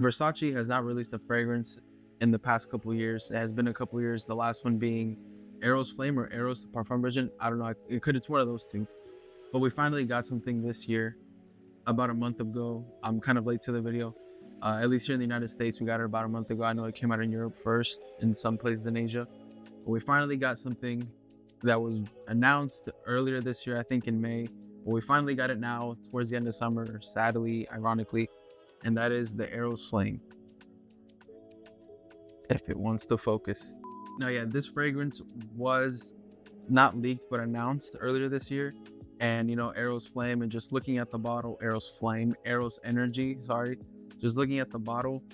Versace has not released a fragrance in the past couple years. It has been a couple years. The last one being Eros Flame or Eros the Parfum version. I don't know. It's one of those two. But we finally got something this year, about a month ago. I'm kind of late to the video. At least here in the United States, we got it about a month ago. I know it came out in Europe first, in some places in Asia. But we finally got something that was announced earlier this year, I think in May. But we finally got it now, towards the end of summer, sadly, ironically, and that is the Eros Flame. If it wants to focus. Now, yeah, this fragrance was not leaked, but announced earlier this year. And, you know, Eros Flame, and just looking at the bottle, Eros Flame, Eros Energy, sorry. Just looking at the bottle,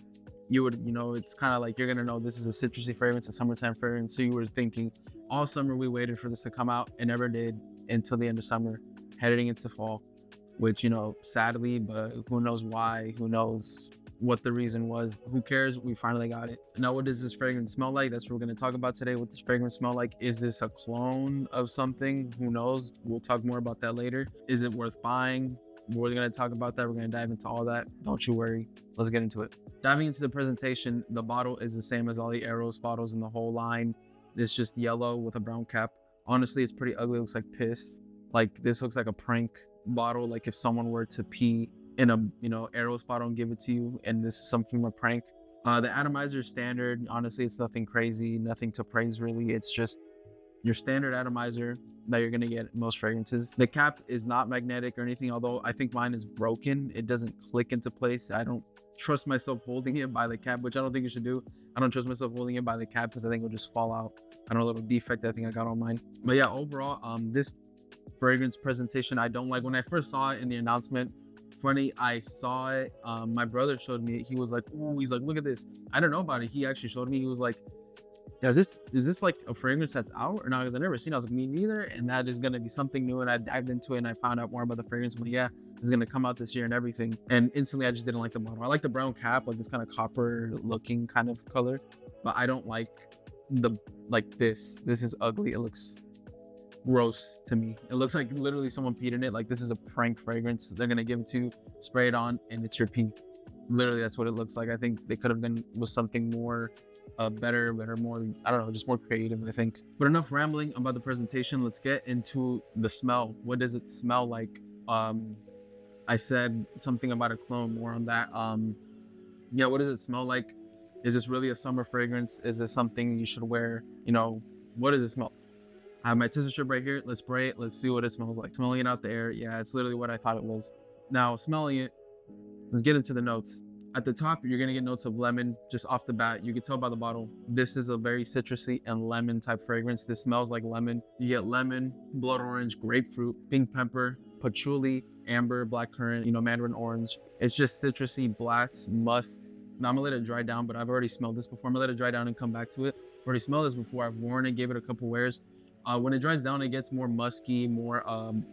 you would, you know, it's kind of like you're going to know this is a citrusy fragrance, a summertime fragrance. So you were thinking, all summer we waited for this to come out. It never did until the end of summer, heading into fall, which, you know, sadly, but who knows why, who knows what the reason was, who cares, we finally got it. Now, what does this fragrance smell like? That's what we're going to talk about today. What this fragrance smell like? Is this a clone of something? Who knows? We'll talk more about that later. Is it worth buying? We're going to talk about that. We're going to dive into all that. Don't you worry. Let's get into it. Diving into the presentation, the bottle is the same as all the Eros bottles in the whole line. It's just yellow with a brown cap. Honestly, it's pretty ugly. It looks like piss. Like, this looks like a prank bottle. Like if someone were to pee in a, you know, Eros bottle and give it to you, and this is some form of prank. The atomizer is standard. Honestly, it's nothing crazy, nothing to praise really. It's just your standard atomizer that you're gonna get in most fragrances. The cap is not magnetic or anything, although I think mine is broken. It doesn't click into place. I don't trust myself holding it by the cap, which I don't think you should do. I don't trust myself holding it by the cap because I think it'll just fall out. I know, a little defect I think I got on mine. But yeah, overall, this fragrance presentation I don't like. When I first saw it in the announcement, funny, I saw it, my brother showed me it. He was like, ooh, he's like, look at this. I don't know about it. He actually showed me. He was like, yeah, is this like a fragrance that's out or not? Because I've never seen it. I was like, me neither. And that is going to be something new. And I dived into it and I found out more about the fragrance. But yeah, it's going to come out this year and everything. And instantly I just didn't like the bottle. I like the brown cap, like this kind of copper looking kind of color, but I don't like this is ugly. It looks gross to me. It looks like literally someone peed in it. Like, this is a prank fragrance. They're gonna give it to you, spray it on, and it's your pee. Literally, that's what it looks like. I think they could have been with something more better, more, I don't know, just more creative, I think. But enough rambling about the presentation. Let's get into the smell. What does it smell like? I said something about a clone, more on that. Yeah, what does it smell like? Is this really a summer fragrance? Is this something you should wear? You know, what does it smell? I have my tester strip right here. Let's spray it. Let's see what it smells like. Smelling it out the air. Yeah, it's literally what I thought it was. Now, smelling it, let's get into the notes. At the top, you're going to get notes of lemon just off the bat. You can tell by the bottle. This is a very citrusy and lemon type fragrance. This smells like lemon. You get lemon, blood orange, grapefruit, pink pepper, patchouli, amber, blackcurrant, you know, mandarin orange. It's just citrusy, blacks, musks. Now, I'm going to let it dry down, but I've already smelled this before. I'm going to let it dry down and come back to it. I've already smelled this before. I've worn it, gave it a couple wears. When it dries down, it gets more musky, more,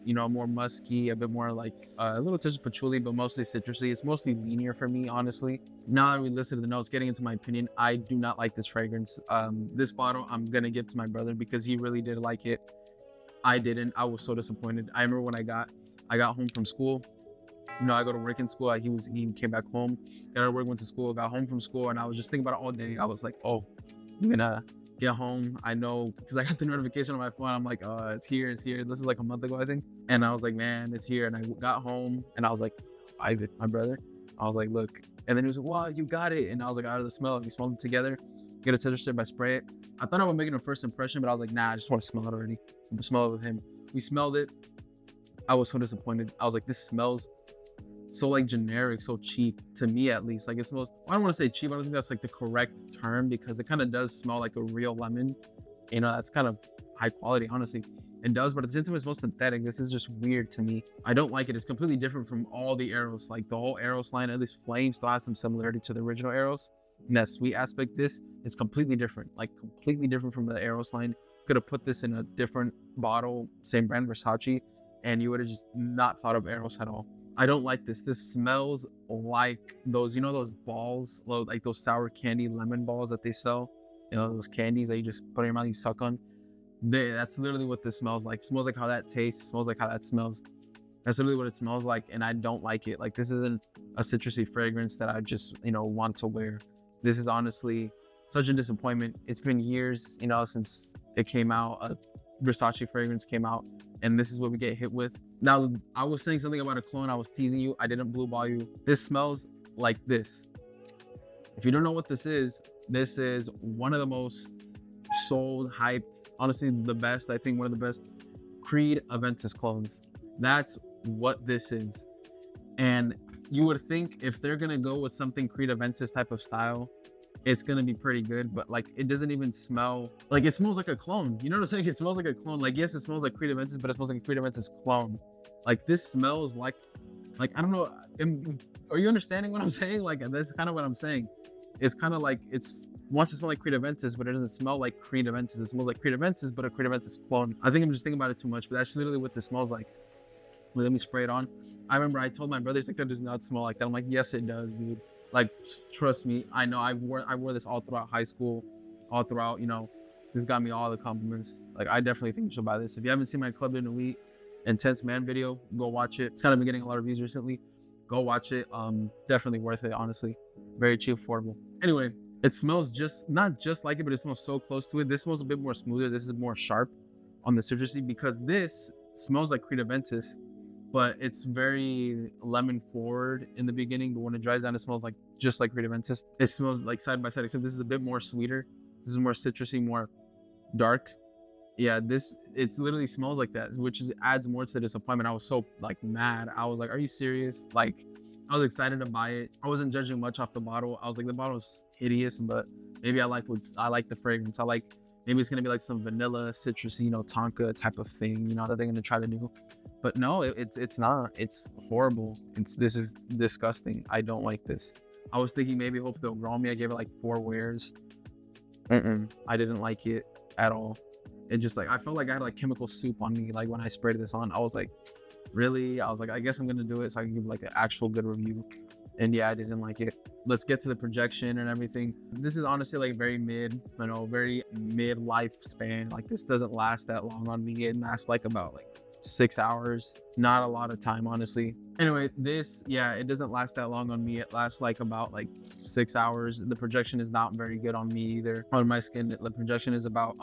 you know, more musky, a bit more like a little touch of patchouli, but mostly citrusy. It's mostly linear for me, honestly. Now that we listed the notes, getting into my opinion, I do not like this fragrance. This bottle, I'm going to give to my brother because he really did like it. I didn't. I was so disappointed. I remember when I got home from school. You know, I go to work in school. He came back home, got out of work, went to school, got home from school, and I was just thinking about it all day. I was like, oh, I'm gonna get home. I know, because I got the notification on my phone. I'm like, it's here. This is like a month ago, I think. And I was like, man, it's here. And I got home and I was like, Ivan, my brother, I was like, look. And then he was like, wow, you got it. And I was like, out of the smell. We smelled it together. Get a tester strip, I spray it. I thought I was making a first impression, but I was like, nah, I just want to smell it already. I'm gonna smell it with him. We smelled it. I was so disappointed. I was like, this smells so like generic, so cheap, to me at least. Like, it smells, I don't want to say cheap, I don't think that's like the correct term, because it kind of does smell like a real lemon. You know, that's kind of high quality, honestly. It does, but at the same time, it smells synthetic. This is just weird to me. I don't like it. It's completely different from all the Eros. Like, the whole Eros line, at least Flame, still has some similarity to the original Eros. And that sweet aspect, this is completely different. Like, completely different from the Eros line. Could have put this in a different bottle, same brand, Versace, and you would have just not thought of Eros at all. I don't like this. This smells like those, you know, those balls, like those sour candy lemon balls that they sell. You know, those candies that you just put in your mouth, you suck on. That's literally what this smells like. It smells like how that tastes. It smells like how that smells. That's literally what it smells like, and I don't like it. Like, this isn't a citrusy fragrance that I just, want to wear. This is honestly such a disappointment. It's been years, since it came out. A Versace fragrance came out, and this is what we get hit with. Now, I was saying something about a cologne. I was teasing you. I didn't blue ball you. This smells like this. If you don't know what this is one of the most sold, hyped, honestly, the best, I think one of the best Creed Aventus clones. That's what this is. And you would think if they're gonna go with something Creed Aventus type of style, it's gonna be pretty good, but like it doesn't even smell like, it smells like a clone. You know what I'm saying? It smells like a clone. Like, yes, it smells like Creed Aventus, but it smells like a Creed Aventus clone. Like, this smells like I don't know. Are you understanding what I'm saying? Like, that's kind of what I'm saying. It's kind of like, it wants to smell like Creed Aventus, but it doesn't smell like Creed Aventus. It smells like Creed Aventus, but a Creed Aventus clone. I think I'm just thinking about it too much, but that's literally what this smells like. Let me spray it on. I remember I told my brother, he's like, that does not smell like that. I'm like, yes, it does, dude. Like, trust me. I know. I wore this all throughout high school, all throughout. This got me all the compliments. Like, I definitely think you should buy this. If you haven't seen my Club in Elite Intense Man video, go watch it. It's kind of been getting a lot of views recently. Go watch it. Definitely worth it, honestly. Very cheap, affordable. Anyway, it smells not just like it, but it smells so close to it. This smells a bit more smoother. This is more sharp on the citrusy, because this smells like Creed Aventus, but it's very lemon forward in the beginning, but when it dries down, it smells like just like Creed Aventus. It smells like side by side, except this is a bit more sweeter. This is more citrusy, more dark. Yeah, it literally smells like that, which adds more to the disappointment. I was so mad. I was like, are you serious? Like, I was excited to buy it. I wasn't judging much off the bottle. I was like, the bottle's hideous, but maybe I like the fragrance. Maybe it's gonna be like some vanilla, citrusy, tonka type of thing, that they're gonna try to do. But no, it's not. It's horrible. This is disgusting. I don't like this. I was thinking maybe hopefully they'll grow me. I gave it like 4 wears. I didn't like it at all. It just I felt like I had chemical soup on me. Like, when I sprayed this on, I was like, really? I was like, I guess I'm gonna do it so I can give an actual good review. And yeah, I didn't like it. Let's get to the projection and everything. This is honestly very mid, very mid lifespan. Like, this doesn't last that long on me. It lasts about 6 hours. Not a lot of time, honestly. Anyway, it doesn't last that long on me. It lasts about 6 hours. The projection is not very good on me either. On my skin, the projection is about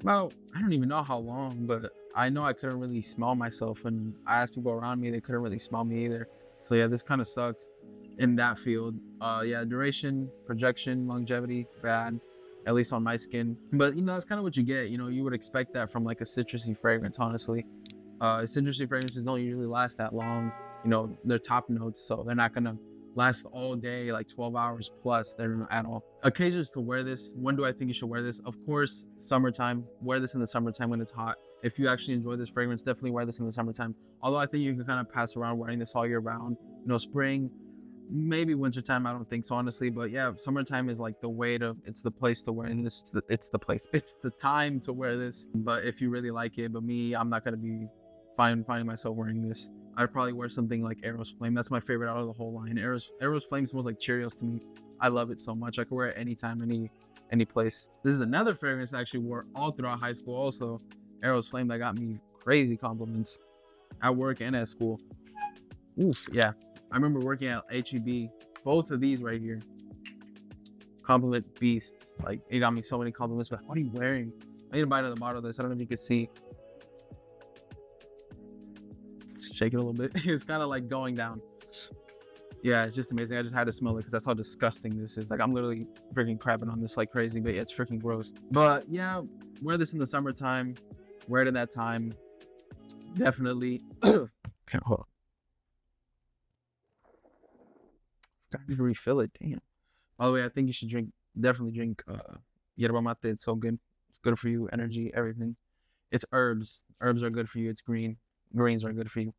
I don't even know how long, but I know I couldn't really smell myself, and I asked people around me, they couldn't really smell me either. So yeah, this kind of sucks in that field. Yeah, duration, projection, longevity, bad, at least on my skin. But that's kind of what you get. You would expect that from a citrusy fragrance, honestly. Citrusy fragrances don't usually last that long. They're top notes, so they're not gonna last all day, 12 hours plus. They're not at all. Occasions to wear this. When do I think you should wear this? Of course, summertime. Wear this in the summertime when it's hot. If you actually enjoy this fragrance, definitely wear this in the summertime. Although I think you can kind of pass around wearing this all year round. Spring, maybe wintertime, I don't think so, honestly. But yeah, summertime is it's the place to wear this. It's the time to wear this. But if you really like it, but me, I'm not gonna be finding myself wearing this. I'd probably wear something like Eros Flame. That's my favorite out of the whole line. Eros Flame smells like Cheerios to me. I love it so much. I could wear it anytime, any place. This is another fragrance I actually wore all throughout high school also. Eros Flame, that got me crazy compliments at work and at school. Oof, yeah. I remember working at HEB. Both of these right here. Compliment beasts. It got me so many compliments, but what are you wearing? I need to buy another bottle of this. I don't know if you can see. Shake it a little bit. It's kind of going down. Yeah, it's just amazing. I just had to smell it because that's how disgusting this is. I'm literally freaking crapping on this like crazy, but yeah, it's freaking gross. But yeah, wear this in the summertime. Wear it in that time. Definitely. Hold on. I need to refill it. Damn. By the way, I think you should definitely drink yerba mate. It's so good. It's good for you, energy, everything. It's herbs. Herbs are good for you. It's green. Greens are good for you.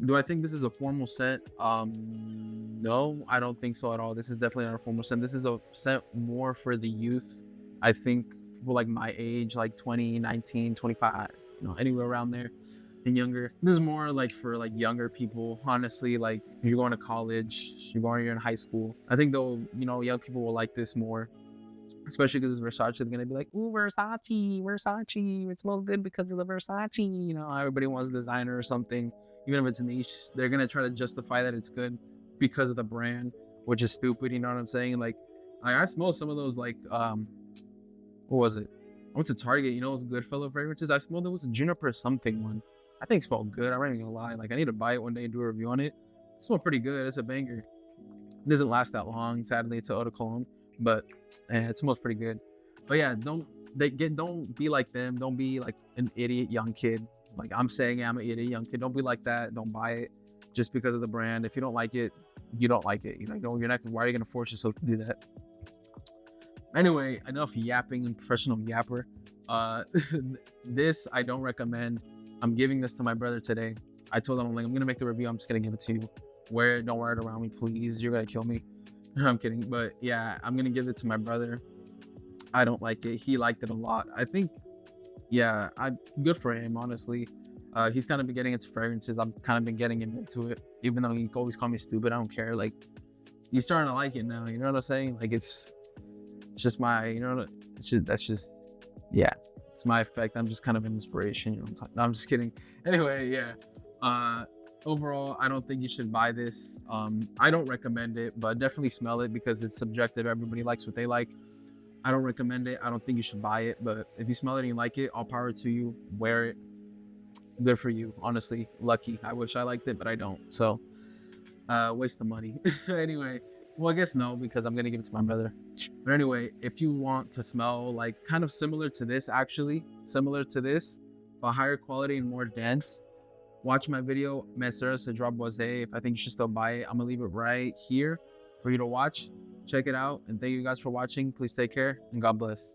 Do I think this is a formal scent? No, I don't think so at all. This is definitely not a formal scent. This is a scent more for the youth. I think people my age, 20, 19, 25, anywhere around there and younger. This is more for younger people, honestly. If you're going to college, you're in high school. I think though, young people will like this more. especially because it's Versace. They're gonna be like, "Ooh, Versace, Versace. It smells good because of the Versace." You know, everybody wants designer or something, even if it's niche. They're gonna try to justify that it's good because of the brand, which is stupid. You know what I'm saying? Like I smell some of those like what was it? I went to Target. You know, those Goodfellow fragrances. I smelled it was a juniper something one. I think it smelled good. I'm not even gonna lie. Like I need to buy it one day and do a review on it. It smelled pretty good. It's a banger. It doesn't last that long. Sadly, it's an eau de cologne, but it smells pretty good. But yeah, don't be like them. Don't be like an idiot young kid. Like I'm saying, I'm an idiot young kid. Don't be like that. Don't buy it just because of the brand. If you don't like it, you don't like it. You know, you're not. Why are you gonna force yourself to do that? Anyway, enough yapping and professional yapper. This I don't recommend. I'm giving this to my brother today. I told him I'm gonna make the review. I'm just gonna give it to you. Don't wear it around me, please. You're gonna kill me. I'm kidding, but yeah, I'm gonna give it to my brother. I don't like it. He liked it a lot. I think, yeah, I good for him, honestly. He's kind of been getting into fragrances. I've kind of been getting him into it, even though he always called me stupid. I don't care. Like he's starting to like it now. You know what I'm saying? Like it's just my, you know, that's just, yeah, it's my effect. I'm just kind of an inspiration. You know what I'm talking? No, I'm just kidding. Anyway, yeah. Overall, I don't think you should buy this. I don't recommend it, but definitely smell it because it's subjective. Everybody likes what they like. I don't recommend it. I don't think you should buy it, but if you smell it and you like it, all power to you. Wear it. Good for you. Honestly, lucky. I wish I liked it, but I don't. So, waste of money. Anyway, well, I guess no, because I'm gonna give it to my brother. But anyway, if you want to smell like kind of similar to this, but higher quality and more dense, watch my video, Messeras to Drop Boise. If I think you should still buy it, I'm gonna leave it right here for you to watch. Check it out, and thank you guys for watching. Please take care, and God bless.